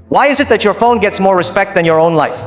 Why is it that your phone gets more respect than your own life?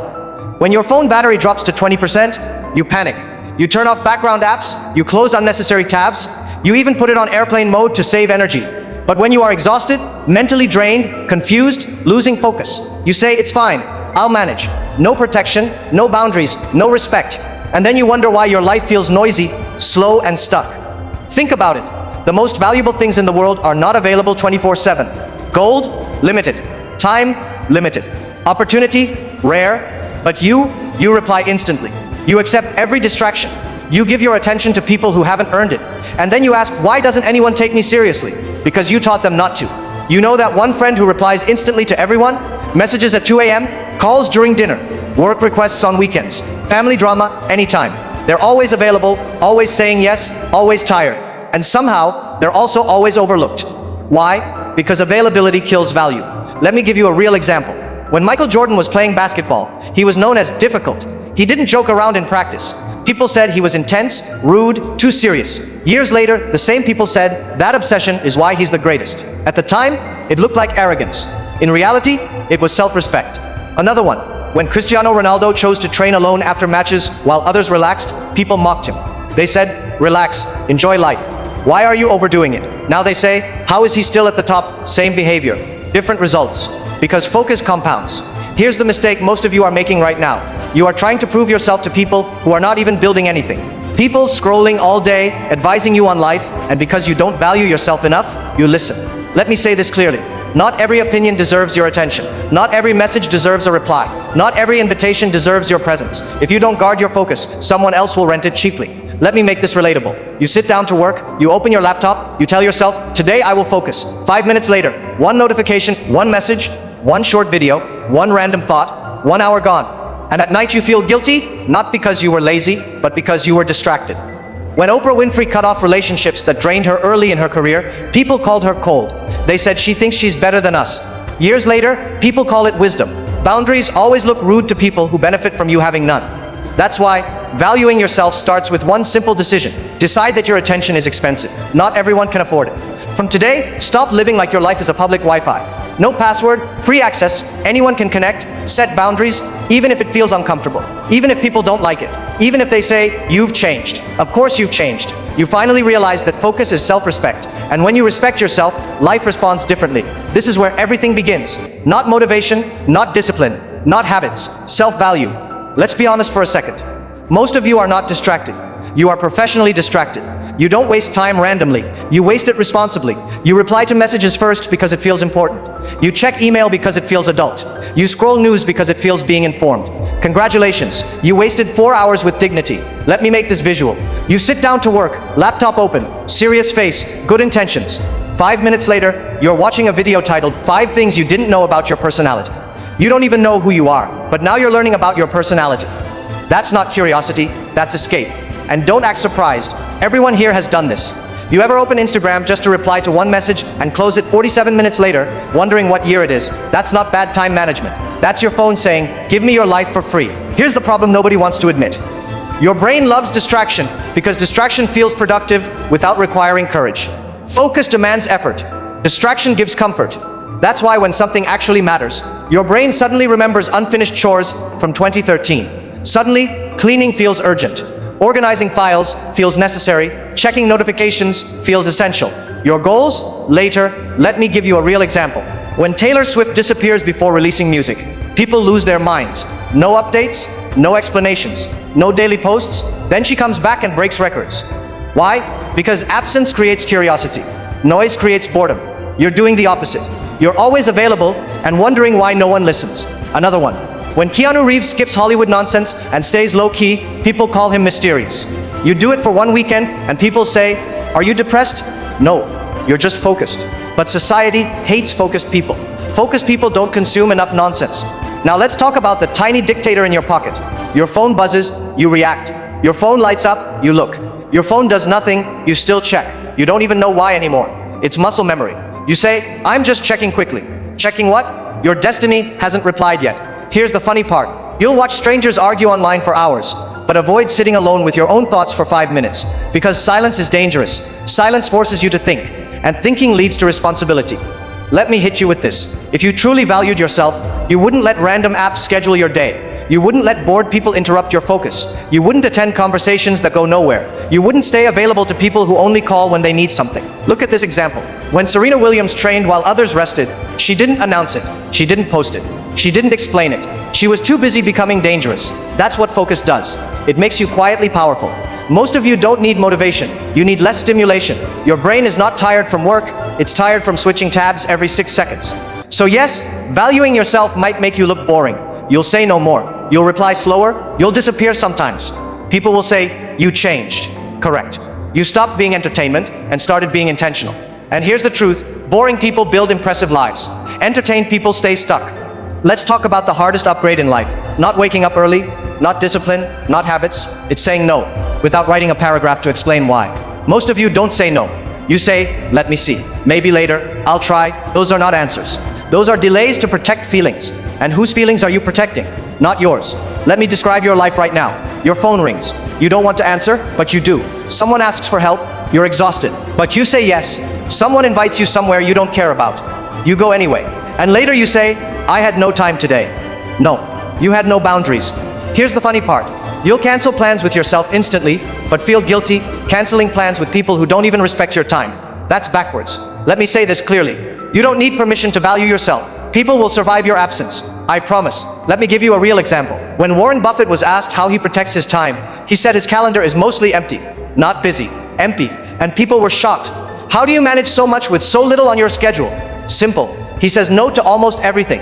When your phone battery drops to 20%, you panic. You turn off background apps, you close unnecessary tabs, you even put it on airplane mode to save energy. But when you are exhausted, mentally drained, confused, losing focus, you say, it's fine, I'll manage. No protection, no boundaries, no respect. And then you wonder why your life feels noisy, slow, and stuck. Think about it. The most valuable things in the world are not available 24/7. Gold, limited. Time, limited. Opportunity, rare. But you reply instantly. You accept every distraction. You give your attention to people who haven't earned it. And then you ask, why doesn't anyone take me seriously? Because you taught them not to. You know that one friend who replies instantly to everyone, messages at 2 a.m., calls during dinner, work requests on weekends, family drama anytime. They're always available, always saying yes, always tired. And somehow, they're also always overlooked. Why? Because availability kills value. Let me give you a real example. When Michael Jordan was playing basketball, he was known as difficult. He didn't joke around in practice. People said he was intense, rude, too serious. Years later, the same people said that obsession is why he's the greatest. At the time, it looked like arrogance. In reality, it was self-respect. Another one. When Cristiano Ronaldo chose to train alone after matches while others relaxed, people mocked him. They said, relax, enjoy life. Why are you overdoing it? Now they say, how is he still at the top? Same behavior, different results. Because focus compounds. Here's the mistake most of you are making right now. You are trying to prove yourself to people who are not even building anything. People scrolling all day, advising you on life, and because you don't value yourself enough, you listen. Let me say this clearly. Not every opinion deserves your attention. Not every message deserves a reply. Not every invitation deserves your presence. If you don't guard your focus, someone else will rent it cheaply. Let me make this relatable. You sit down to work, you open your laptop, you tell yourself, today I will focus. 5 minutes later, one notification, one message, one short video, one random thought, 1 hour gone. And at night you feel guilty, not because you were lazy, but because you were distracted. When Oprah Winfrey cut off relationships that drained her early in her career, people called her cold. They said she thinks she's better than us. Years later, people call it wisdom. Boundaries always look rude to people who benefit from you having none. That's why valuing yourself starts with one simple decision. Decide that your attention is expensive. Not everyone can afford it. From today, stop living like your life is a public Wi-Fi. No password, free access, anyone can connect, set boundaries, even if it feels uncomfortable, even if people don't like it, even if they say, you've changed. Of course you've changed. You finally realize that focus is self-respect, and when you respect yourself, life responds differently. This is where everything begins. Not motivation, not discipline, not habits, self-value. Let's be honest for a second. Most of you are not distracted. You are professionally distracted. You don't waste time randomly. You waste it responsibly. You reply to messages first because it feels important. You check email because it feels adult. You scroll news because it feels being informed. Congratulations, you wasted 4 hours with dignity. Let me make this visual. You sit down to work, laptop open, serious face, good intentions. 5 minutes later, you're watching a video titled 5 Things You Didn't Know About Your Personality. You don't even know who you are, but now you're learning about your personality. That's not curiosity, that's escape. And don't act surprised. Everyone here has done this. You ever open Instagram just to reply to one message and close it 47 minutes later, wondering what year it is? That's not bad time management. That's your phone saying, give me your life for free. Here's the problem nobody wants to admit. Your brain loves distraction because distraction feels productive without requiring courage. Focus demands effort. Distraction gives comfort. That's why when something actually matters, your brain suddenly remembers unfinished chores from 2013. Suddenly, cleaning feels urgent. Organizing files feels necessary. Checking notifications feels essential. Your goals? Later. Let me give you a real example. When Taylor Swift disappears before releasing music, people lose their minds. No updates, no explanations, no daily posts. Then she comes back and breaks records. Why? Because absence creates curiosity. Noise creates boredom. You're doing the opposite. You're always available and wondering why no one listens. Another one. When Keanu Reeves skips Hollywood nonsense and stays low-key, people call him mysterious. You do it for one weekend and people say, are you depressed? No, you're just focused. But society hates focused people. Focused people don't consume enough nonsense. Now let's talk about the tiny dictator in your pocket. Your phone buzzes, you react. Your phone lights up, you look. Your phone does nothing, you still check. You don't even know why anymore. It's muscle memory. You say, I'm just checking quickly. Checking what? Your destiny hasn't replied yet. Here's the funny part. You'll watch strangers argue online for hours, but avoid sitting alone with your own thoughts for 5 minutes. Because silence is dangerous. Silence forces you to think, and thinking leads to responsibility. Let me hit you with this. If you truly valued yourself, you wouldn't let random apps schedule your day. You wouldn't let bored people interrupt your focus. You wouldn't attend conversations that go nowhere. You wouldn't stay available to people who only call when they need something. Look at this example. When Serena Williams trained while others rested, she didn't announce it. She didn't post it. She didn't explain it. She was too busy becoming dangerous. That's what focus does. It makes you quietly powerful. Most of you don't need motivation. You need less stimulation. Your brain is not tired from work. It's tired from switching tabs every 6 seconds. So yes, valuing yourself might make you look boring. You'll say no more. You'll reply slower. You'll disappear sometimes. People will say, you changed. Correct. You stopped being entertainment and started being intentional. And here's the truth. Boring people build impressive lives. Entertained people stay stuck. Let's talk about the hardest upgrade in life. Not waking up early, not discipline, not habits. It's saying no, without writing a paragraph to explain why. Most of you don't say no. You say, let me see. Maybe later. I'll try. Those are not answers. Those are delays to protect feelings. And whose feelings are you protecting? Not yours. Let me describe your life right now. Your phone rings. You don't want to answer, but you do. Someone asks for help. You're exhausted, but you say yes. Someone invites you somewhere you don't care about. You go anyway. And later you say, I had no time today. No, you had no boundaries. Here's the funny part. You'll cancel plans with yourself instantly, but feel guilty canceling plans with people who don't even respect your time. That's backwards. Let me say this clearly. You don't need permission to value yourself. People will survive your absence. I promise. Let me give you a real example. When Warren Buffett was asked how he protects his time, he said his calendar is mostly empty. Not busy, empty. And people were shocked. How do you manage so much with so little on your schedule? Simple. He says no to almost everything.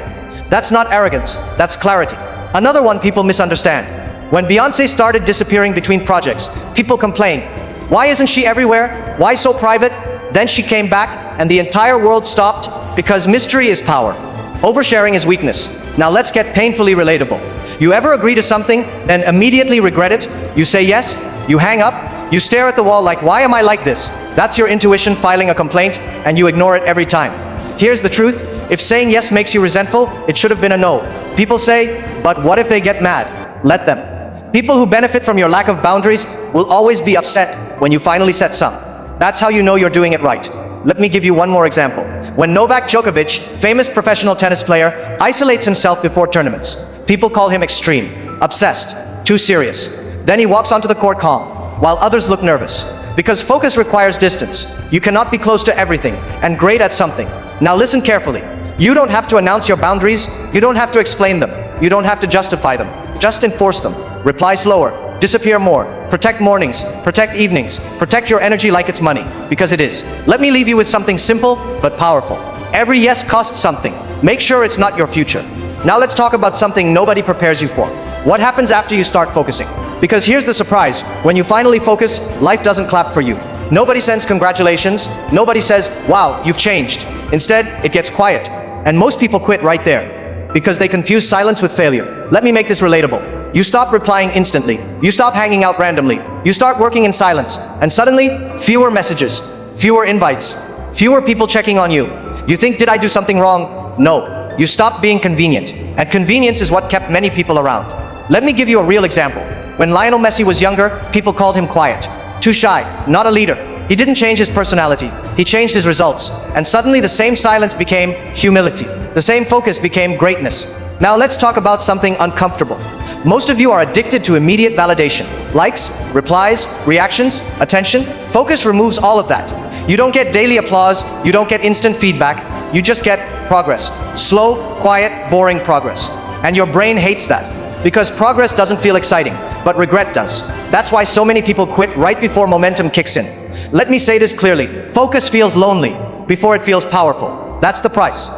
That's not arrogance, that's clarity. Another one people misunderstand. When Beyoncé started disappearing between projects, people complained, why isn't she everywhere? Why so private? Then she came back and the entire world stopped because mystery is power. Oversharing is weakness. Now let's get painfully relatable. You ever agree to something, then immediately regret it? You say yes, you hang up, you stare at the wall like, why am I like this? That's your intuition filing a complaint, and you ignore it every time. Here's the truth. If saying yes makes you resentful, it should have been a no. People say, but what if they get mad? Let them. People who benefit from your lack of boundaries will always be upset when you finally set some. That's how you know you're doing it right. Let me give you one more example. When Novak Djokovic, famous professional tennis player, isolates himself before tournaments, people call him extreme, obsessed, too serious. Then he walks onto the court calm, while others look nervous. Because focus requires distance. You cannot be close to everything and great at something. Now listen carefully. You don't have to announce your boundaries. You don't have to explain them. You don't have to justify them. Just enforce them. Reply slower. Disappear more. Protect mornings. Protect evenings. Protect your energy like it's money. Because it is. Let me leave you with something simple but powerful. Every yes costs something. Make sure it's not your future. Now let's talk about something nobody prepares you for. What happens after you start focusing? Because here's the surprise. When you finally focus, life doesn't clap for you. Nobody sends congratulations. Nobody says, wow, you've changed. Instead, it gets quiet. And most people quit right there. Because they confuse silence with failure. Let me make this relatable. You stop replying instantly. You stop hanging out randomly. You start working in silence. And suddenly, fewer messages, fewer invites, fewer people checking on you. You think, did I do something wrong? No. You stop being convenient. And convenience is what kept many people around. Let me give you a real example. When Lionel Messi was younger, people called him quiet. Too shy, not a leader. He didn't change his personality. He changed his results. And suddenly the same silence became humility. The same focus became greatness. Now let's talk about something uncomfortable. Most of you are addicted to immediate validation. Likes, replies, reactions, attention. Focus removes all of that. You don't get daily applause. You don't get instant feedback. You just get progress. Slow, quiet, boring progress. And your brain hates that. Because progress doesn't feel exciting, but regret does. That's why so many people quit right before momentum kicks in. Let me say this clearly. Focus feels lonely before it feels powerful. That's the price.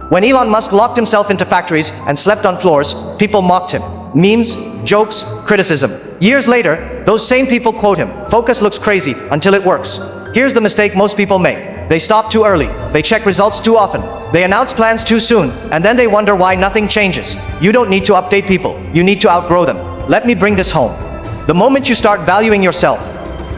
When Elon Musk locked himself into factories and slept on floors, people mocked him. Memes, jokes, criticism. Years later, those same people quote him, "Focus looks crazy until it works." Here's the mistake most people make. They stop too early. They check results too often. They announce plans too soon, and then they wonder why nothing changes. You don't need to update people. You need to outgrow them. Let me bring this home. The moment you start valuing yourself,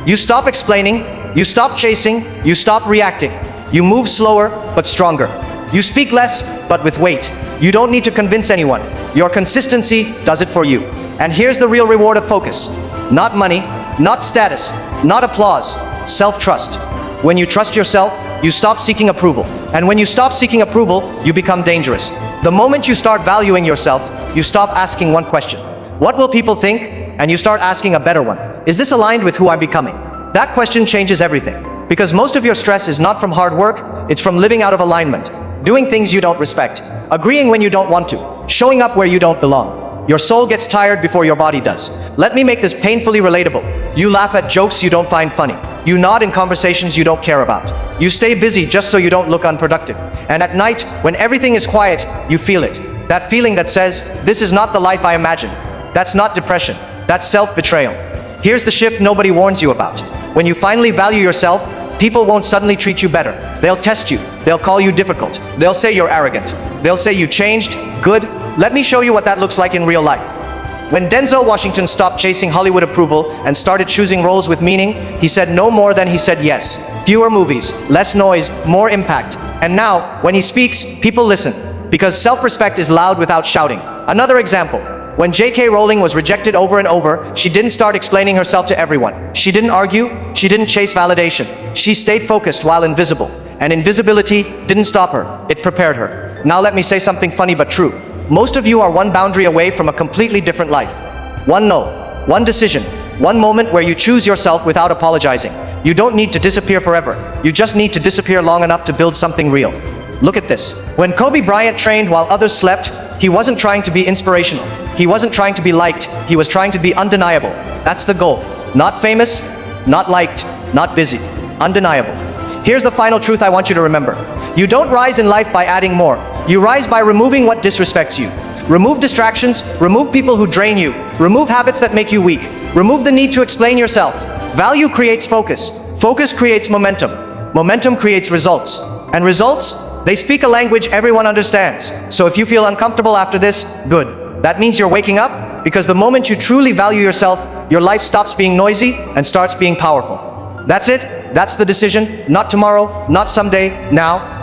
you stop explaining, you stop chasing, you stop reacting. You move slower, but stronger. You speak less, but with weight. You don't need to convince anyone. Your consistency does it for you. And here's the real reward of focus. Not money, not status, not applause, self-trust. When you trust yourself, you stop seeking approval. And when you stop seeking approval, you become dangerous. The moment you start valuing yourself, you stop asking one question. What will people think? And you start asking a better one. Is this aligned with who I'm becoming? That question changes everything. Because most of your stress is not from hard work, it's from living out of alignment. Doing things you don't respect. Agreeing when you don't want to. Showing up where you don't belong. Your soul gets tired before your body does. Let me make this painfully relatable. You laugh at jokes you don't find funny. You nod in conversations you don't care about. You stay busy just so you don't look unproductive. And at night, when everything is quiet, you feel it. That feeling that says, this is not the life I imagined. That's not depression. That's self-betrayal. Here's the shift nobody warns you about. When you finally value yourself, people won't suddenly treat you better. They'll test you. They'll call you difficult. They'll say you're arrogant. They'll say you changed. Good. Let me show you what that looks like in real life. When Denzel Washington stopped chasing Hollywood approval and started choosing roles with meaning, he said no more than he said yes. Fewer movies, less noise, more impact. And now, when he speaks, people listen. Because self-respect is loud without shouting. Another example. When J.K. Rowling was rejected over and over, she didn't start explaining herself to everyone. She didn't argue. She didn't chase validation. She stayed focused while invisible. And invisibility didn't stop her. It prepared her. Now let me say something funny but true. Most of you are one boundary away from a completely different life. One no, one decision, one moment where you choose yourself without apologizing. You don't need to disappear forever. You just need to disappear long enough to build something real. Look at this. When Kobe Bryant trained while others slept, he wasn't trying to be inspirational. He wasn't trying to be liked. He was trying to be undeniable. That's the goal. Not famous, not liked, not busy. Undeniable. Here's the final truth I want you to remember. You don't rise in life by adding more. You rise by removing what disrespects you. Remove distractions, remove people who drain you, remove habits that make you weak, remove the need to explain yourself. Value creates focus. Focus creates momentum. Momentum creates results. And results, they speak a language everyone understands. So if you feel uncomfortable after this, good. That means you're waking up, because the moment you truly value yourself, your life stops being noisy and starts being powerful. That's it. That's the decision. Not tomorrow, not someday, now.